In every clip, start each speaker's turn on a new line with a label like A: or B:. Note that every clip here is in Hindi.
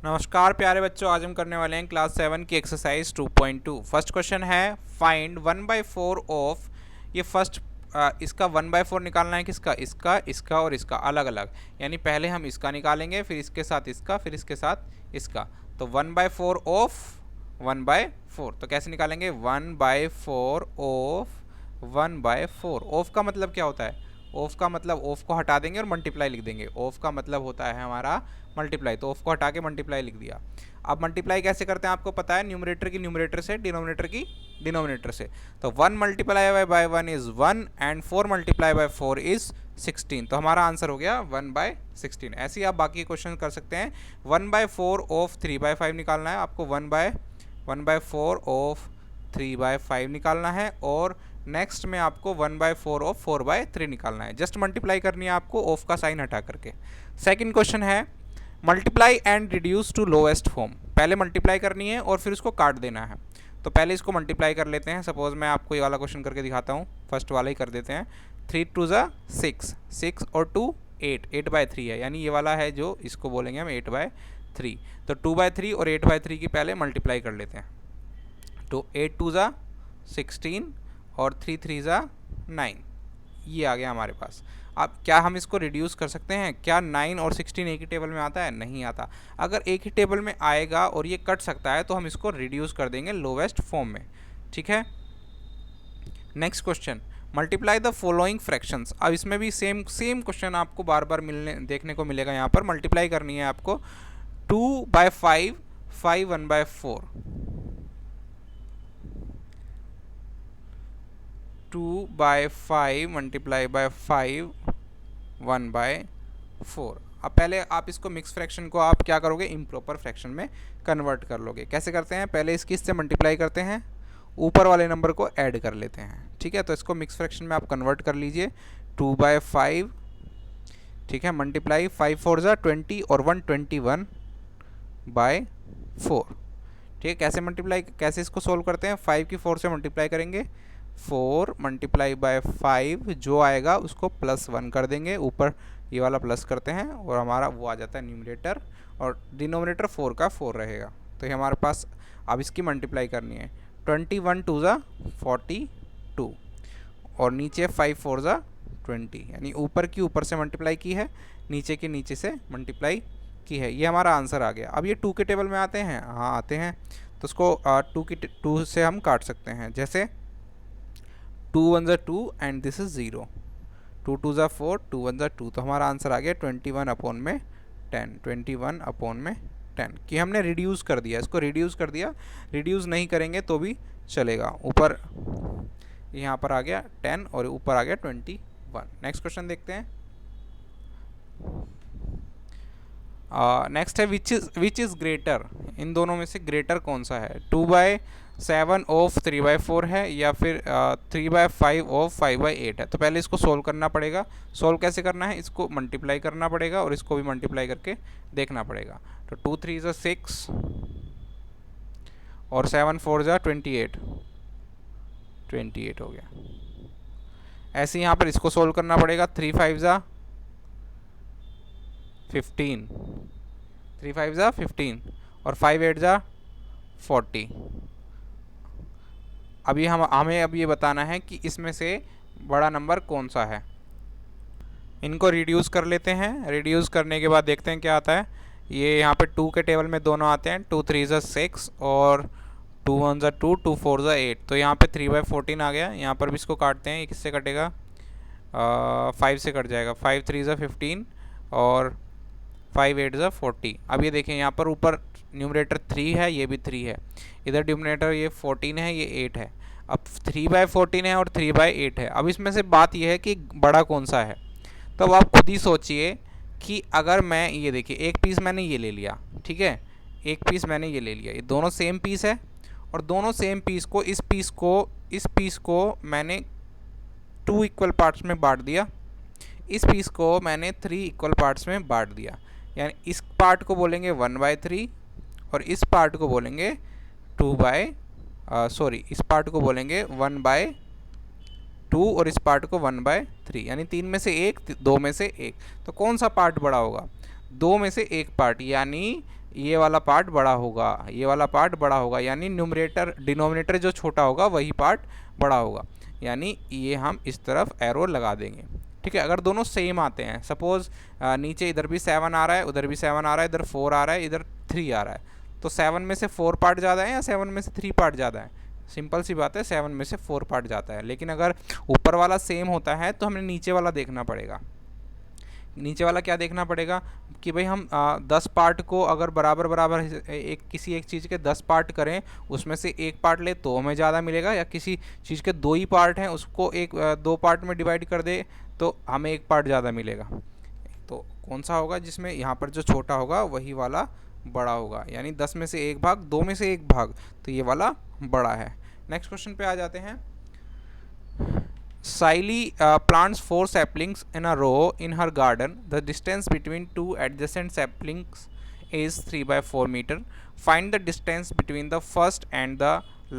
A: नमस्कार प्यारे बच्चों, आज हम करने वाले हैं क्लास 7 की एक्सरसाइज 2.2। फर्स्ट क्वेश्चन है फाइंड 1/4 ऑफ। ये फर्स्ट इसका 1/4 निकालना है किसका, इसका, इसका और इसका अलग अलग। यानी पहले हम इसका निकालेंगे, फिर इसके साथ इसका, फिर इसके साथ इसका। तो 1/4 ऑफ 1/4 तो कैसे निकालेंगे, 1/4 ऑफ 1/4। ऑफ का मतलब क्या होता है, ऑफ का मतलब ऑफ को हटा देंगे और मल्टीप्लाई लिख देंगे। ऑफ का मतलब होता है हमारा मल्टीप्लाई, तो ऑफ को हटा के मल्टीप्लाई लिख दिया। अब मल्टीप्लाई कैसे करते हैं आपको पता है, न्यूमरेटर की न्यूमरेटर से, डिनोमिनेटर की डिनोमिनेटर से। तो 1 multiply by 1 is 1 and 4 multiply by 4 is 16। तो हमारा आंसर हो गया 1/16। ऐसे ही आप बाकी क्वेश्चन कर सकते हैं। 1/4 ऑफ 3/5 निकालना है आपको, 1/4 ऑफ 3/5 निकालना है। और नेक्स्ट में आपको 1/4 ऑफ 4/3 निकालना है। जस्ट मल्टीप्लाई करनी है आपको ऑफ का साइन हटा करके। सेकंड क्वेश्चन है multiply and reduce to lowest form. पहले मल्टीप्लाई करनी है और फिर उसको काट देना है। तो पहले इसको मल्टीप्लाई कर लेते हैं। सपोज मैं आपको ये वाला क्वेश्चन करके दिखाता हूँ, फर्स्ट वाला ही कर देते हैं। 3 2 ज़ा 6, 6 और 2 8, 8/3 है, यानी ये वाला है जो इसको बोलेंगे हम 8/3। तो 2/3 और 8/3 की पहले मल्टीप्लाई कर लेते हैं। तो 8 2 ज़ा 16 और 3 3 ज़ा 9, ये आ गया हमारे पास। अब क्या हम इसको रिड्यूस कर सकते हैं, क्या 9 और 16 एक ही टेबल में आता है, नहीं आता। अगर एक ही टेबल में आएगा और ये कट सकता है तो हम इसको रिड्यूस कर देंगे लोवेस्ट फॉर्म में, ठीक है। Next question, multiply the following fractions. अब इसमें भी सेम क्वेश्चन आपको बार बार देखने को मिलेगा। यहाँ पर मल्टीप्लाई करनी है आपको 2/5, 5 1/4, 2/5 मल्टीप्लाई बाय 5 1/4। अब पहले आप इसको मिक्स फ्रैक्शन को आप क्या करोगे, इम्प्रॉपर फ्रैक्शन में कन्वर्ट कर लोगे। कैसे करते हैं, पहले इसकी इससे मल्टीप्लाई करते हैं, ऊपर वाले नंबर को ऐड कर लेते हैं, ठीक है। तो इसको मिक्स फ्रैक्शन में आप कन्वर्ट कर लीजिए। 2/5, ठीक है, मल्टीप्लाई 5 4 ज़ा 20 और 121/4, ठीक है। कैसे मल्टीप्लाई, कैसे इसको सोल्व करते हैं, 5 की 4 से मल्टीप्लाई करेंगे, 4 मल्टीप्लाई बाय 5 जो आएगा उसको +1 कर देंगे, ऊपर ये वाला प्लस करते हैं और हमारा वो आ जाता है न्यूमरेटर, और डिनोमिनेटर 4 का 4 रहेगा। तो ये हमारे पास, अब इसकी मल्टीप्लाई करनी है। 21 2 ज़ा 42 और नीचे 5 4 ज़ा 20, यानी ऊपर की ऊपर से मल्टीप्लाई की है, नीचे के नीचे से मल्टीप्लाई की है। ये हमारा आंसर आ गया। अब ये 2 के टेबल में आते हैं, हाँ आते हैं। तो उसको 2 से हम काट सकते हैं। जैसे 2 1 ज़ा 2 एंड दिस इज 0, 2 2 ज़ा 4, 2 1 ज़ा 2। तो हमारा आंसर आ गया 21/10, 21/10 कि हमने रिड्यूस कर दिया, इसको रिड्यूस कर दिया। रिड्यूस नहीं करेंगे तो भी चलेगा। ऊपर यहाँ पर आ गया 10 और ऊपर आ गया 21। नेक्स्ट क्वेश्चन देखते हैं। नेक्स्ट है विच इज़ ग्रेटर। इन दोनों में से ग्रेटर कौन सा है, 2/7 ऑफ 3/4 है या फिर 3/5 ऑफ 5/8 है। तो पहले इसको सोल्व करना पड़ेगा। सोल्व कैसे करना है, इसको मल्टीप्लाई करना पड़ेगा और इसको भी मल्टीप्लाई करके देखना पड़ेगा। तो 2 3 ज़ा 6 और 7 4 ज़ा 28, 28 हो गया। ऐसे यहाँ पर इसको सोल्व करना पड़ेगा। 3 5 ज़ा 15, 3 5 ज़ा 15 और 5 8 ज़ा 40। अभी हमें अब ये बताना है कि इसमें से बड़ा नंबर कौन सा है। इनको रिड्यूस कर लेते हैं। रिड्यूस करने के बाद देखते हैं क्या आता है। ये यहाँ पे 2 के टेबल में दोनों आते हैं, 2 3 ज़ा 6 और 2 1 ज़ा 2, 2 4 ज़ा 8। तो यहाँ पे 3/14 आ गया। यहाँ पर भी इसको काटते हैं, ये किससे कटेगा, 5 से कट जाएगा। 5 3 ज़ा 15 और 5 8 ज़ा 40। अब ये देखें, यहाँ पर ऊपर न्यूमरेटर 3 है, ये भी 3 है, इधर डिनोमिनेटर ये 14 है, ये 8 है। अब 3/14 है और 3/8 है। अब इसमें से बात यह है कि बड़ा कौन सा है। तो अब आप खुद ही सोचिए कि अगर मैं, ये देखिए एक पीस मैंने ये ले लिया, ठीक है, एक पीस मैंने ये ले लिया, ये दोनों सेम पीस है और दोनों सेम पीस को, इस पीस को मैंने 2 इक्वल पार्ट्स में बांट दिया, इस पीस को मैंने 3 इक्वल पार्ट्स में बांट दिया। यानी इस पार्ट को बोलेंगे 1/3 और इस पार्ट को बोलेंगे इस पार्ट को बोलेंगे 1/2 और इस पार्ट को 1/3, यानी 3 में से 1, 2 में से 1। तो कौन सा पार्ट बड़ा होगा, 2 में से 1 पार्ट, यानी ये वाला पार्ट बड़ा होगा, ये वाला पार्ट बड़ा होगा, यानी न्यूमरेटर डिनोमिनेटर जो छोटा होगा वही पार्ट बड़ा होगा, यानी ये हम इस तरफ एरो लगा देंगे। ठीक है, अगर दोनों सेम आते हैं, सपोज़ नीचे इधर भी 7 आ रहा है, उधर भी 7 आ रहा है, इधर 4 आ रहा है, इधर 3 आ रहा है, तो 7 में से 4 पार्ट ज़्यादा है या 7 में से 3 पार्ट ज़्यादा है? सिंपल सी बात है, 7 में से 4 पार्ट जाता है। लेकिन अगर ऊपर वाला सेम होता है तो हमें नीचे वाला देखना पड़ेगा। नीचे वाला क्या देखना पड़ेगा कि भाई हम 10 पार्ट को अगर बराबर बराबर किसी एक चीज़ के 10 पार्ट करें, उसमें से एक पार्ट ले तो हमें ज़्यादा मिलेगा, या किसी चीज़ के 2 ही पार्ट हैं उसको 2 पार्ट में डिवाइड कर दे तो हमें 1 पार्ट ज़्यादा मिलेगा। तो कौन सा होगा जिसमें यहाँ पर जो छोटा होगा वही वाला बड़ा होगा, यानी 10 में से 1 भाग, 2 में से 1 भाग, तो ये वाला बड़ा है। नेक्स्ट क्वेश्चन पे आ जाते हैं। Siley plants 4 saplings in a row in her garden. The distance between 2 adjacent saplings is 3/4 meter. Find the distance between the first and the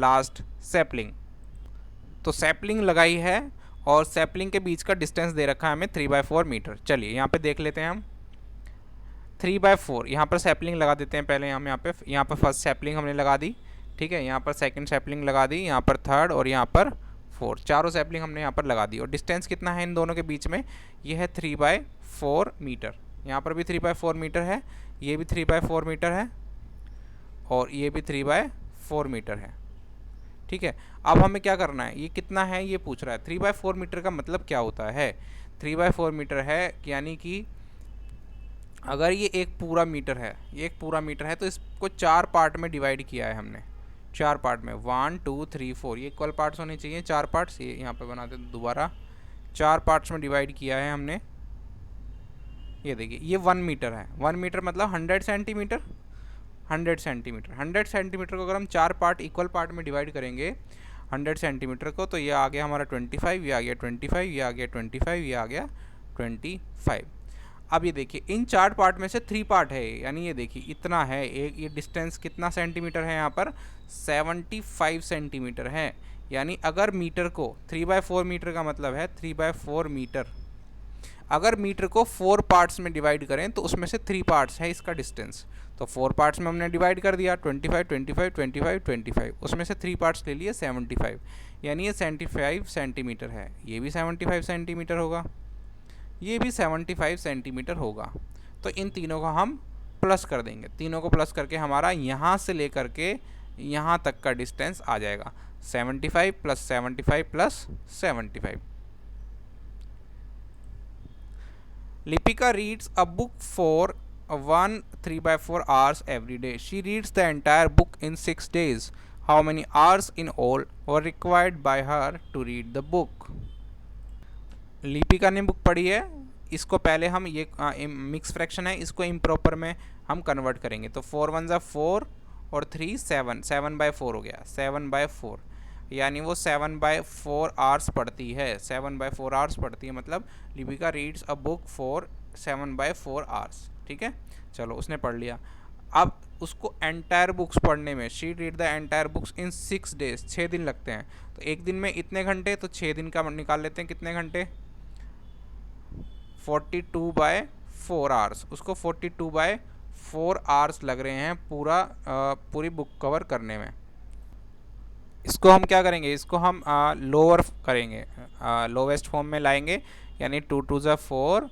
A: last sapling. तो सैपलिंग लगाई है और सैपलिंग के बीच का डिस्टेंस दे रखा है हमें 3/4 मीटर। चलिए यहाँ पे देख लेते हैं हम 3/4, यहाँ पर सैपलिंग लगा देते हैं पहले। हम यहाँ पे फर्स्ट सैपलिंग हमने लगा दी, ठीक है, यहाँ पर सेकंड सैपलिंग लगा दी, यहाँ पर थर्ड और यहाँ पर 4, चारों सैपलिंग हमने यहाँ पर लगा दी। और डिस्टेंस कितना है इन दोनों के बीच में? ये है 3/4 मीटर। यहाँ पर भी 3/4 मीटर है, ये भी 3/4 मीटर है और ये भी 3/4 मीटर है। ठीक है, अब हमें क्या करना है, ये कितना है ये पूछ रहा है। 3/4 मीटर का मतलब क्या होता है? 3/4 मीटर है यानी कि अगर ये एक पूरा मीटर है, ये एक पूरा मीटर है, तो इसको 4 पार्ट में डिवाइड किया है हमने, 4 पार्ट में, 1 2 3 4, ये इक्वल पार्ट्स होने चाहिए, 4 पार्ट्स। ये यहाँ पे बनाते हैं दोबारा, 4 पार्ट्स में डिवाइड किया है हमने। ये देखिए ये 1 मीटर है, 1 मीटर मतलब 100 सेंटीमीटर, 100 सेंटीमीटर। 100 सेंटीमीटर को अगर हम 4 पार्ट इक्वल पार्ट में डिवाइड करेंगे 100 सेंटीमीटर को, तो ये आ गया हमारा 25, ये आ गया 25, ये आ गया 25, ये आ गया 25। अब ये देखिए इन 4 पार्ट में से 3 पार्ट है, यानी ये देखिए इतना है, एक ये डिस्टेंस कितना सेंटीमीटर है यहाँ पर? 75 सेंटीमीटर है। यानी अगर मीटर को 3/4 मीटर का मतलब है 3/4 मीटर, अगर मीटर को 4 पार्ट्स में डिवाइड करें तो उसमें से 3 पार्ट्स है इसका डिस्टेंस, तो 4 पार्ट्स में हमने डिवाइड कर दिया, 25 25 25 25, उसमें से 3 पार्ट्स ले लिए 75, यानी ये 75 सेंटीमीटर है। ये भी 75 सेंटीमीटर होगा, ये भी 75 सेंटीमीटर होगा। तो इन तीनों को हम प्लस कर देंगे, तीनों को प्लस करके हमारा यहाँ से लेकर के यहाँ तक का डिस्टेंस आ जाएगा 75 + 75 + 75। Lipika reads a book for 1 3/4 hours every day. She reads the entire book in 6 days. How many hours in all were required by her to read the book? Lipika ने बुक पढ़ी है, इसको पहले हम ये मिक्स फ्रैक्शन है, इसको इम्प्रॉपर में हम कन्वर्ट करेंगे। तो 4 1 ज़ा 4 और 3 7, 7/4 हो गया, 7/4, यानी वो 7/4 आवर्स पढ़ती है, 7/4 आवर्स पढ़ती है, मतलब Lipika reads a book for 7/4 hours. ठीक है, चलो उसने पढ़ लिया। अब उसको एंटायर बुक्स पढ़ने में, she read the entire books in 6 days, 6 दिन लगते हैं। तो एक दिन में इतने घंटे, तो 6 दिन का निकाल लेते हैं कितने घंटे, 42/4 आवर्स। उसको 42/4 आवर्स लग रहे हैं पूरी बुक कवर करने में। इसको हम क्या करेंगे, इसको हम लोअर करेंगे, लोवेस्ट फॉर्म में लाएंगे, यानी 2 2 ज़ा 4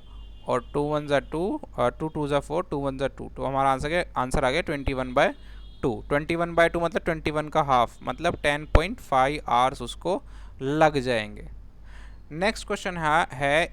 A: और 2 1 ज़ा 2 और 2 2 ज़ा 4, 2 1 ज़ा 2, तो हमारा आंसर आ गया 21/2। 21/2 मतलब 21 का हाफ, मतलब 10.5 आवर्स उसको लग जाएंगे। नेक्स्ट क्वेश्चन है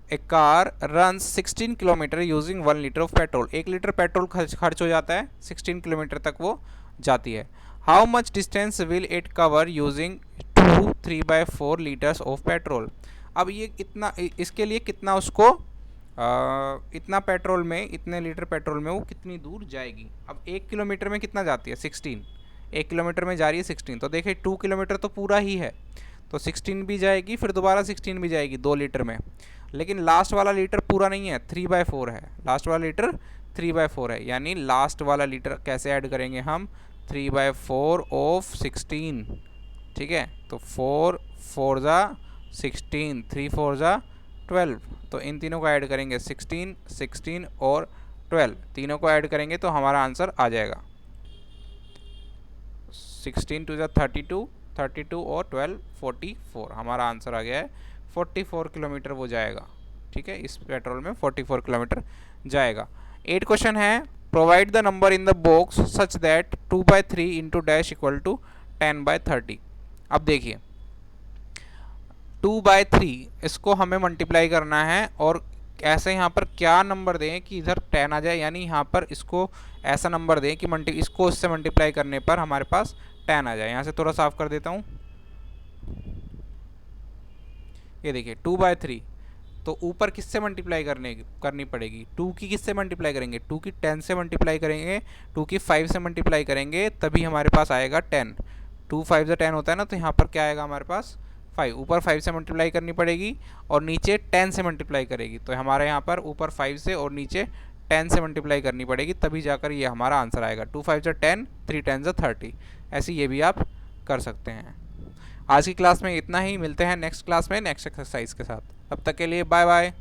A: a car run 16 kilometre using 1 litre of petrol. 1 litre petrol खर्च हो जाता है, 16 किलोमीटर तक वो जाती है। How much distance will it cover using 2 3/4 litres of petrol. अब ये इतना, इसके लिए कितना उसको इतना पेट्रोल में, इतने लीटर पेट्रोल में वो कितनी दूर जाएगी। अब 1 किलोमीटर में कितना जाती है, 16, 1 किलोमीटर में जा रही है 16, तो देखिए 2 किलोमीटर तो पूरा ही है, तो 16 भी जाएगी, फिर दोबारा 16 भी जाएगी 2 लीटर में। लेकिन लास्ट वाला लीटर पूरा नहीं है, 3/4 है, लास्ट वाला लीटर 3/4 है, यानी लास्ट वाला लीटर कैसे ऐड करेंगे हम, 3/4 ऑफ 16। ठीक है, तो 4 4 ज़ा 16, 3 4 ज़ा 12, तो इन तीनों को ऐड करेंगे 16 16 और 12, तीनों को ऐड करेंगे तो हमारा आंसर आ जाएगा 16 टू ज़ा 32, 32 और 12 44, हमारा आंसर आ गया है 44 किलोमीटर वो जाएगा। ठीक है, इस पेट्रोल में 44 किलोमीटर जाएगा। 8 क्वेश्चन है, provide the number in the box such that 2/3 into dash equal to 10/30। अब देखिए 2/3 इसको हमें मल्टीप्लाई करना है और ऐसे यहाँ पर क्या नंबर दें कि इधर 10 आ जाए, यानी यहाँ पर इसको ऐसा नंबर दें कि इसको इससे मल्टीप्लाई करने पर हमारे पास 10 आ जाए। यहाँ से थोड़ा साफ कर देता हूँ। ये देखिए 2/3, तो ऊपर किससे मल्टीप्लाई करनी पड़ेगी, 2 की किससे मल्टीप्लाई करेंगे, 2 की 10 से मल्टीप्लाई करेंगे, 2 की 5 से मल्टीप्लाई करेंगे, तभी हमारे पास आएगा 10। 2 5 10 होता है ना, तो यहाँ पर क्या आएगा हमारे पास 5, ऊपर 5 से मल्टीप्लाई करनी पड़ेगी और नीचे 10 से मल्टीप्लाई करेगी, तो हमारे यहाँ पर ऊपर 5 से और नीचे 10 से मल्टीप्लाई करनी पड़ेगी, तभी जाकर ये हमारा आंसर आएगा। 2 5 10, 3 10 30। ऐसे ये भी आप कर सकते हैं। आज की क्लास में इतना ही, मिलते हैं नेक्स्ट क्लास में नेक्स्ट एक्सरसाइज के साथ। तब तक के लिए बाय बाय।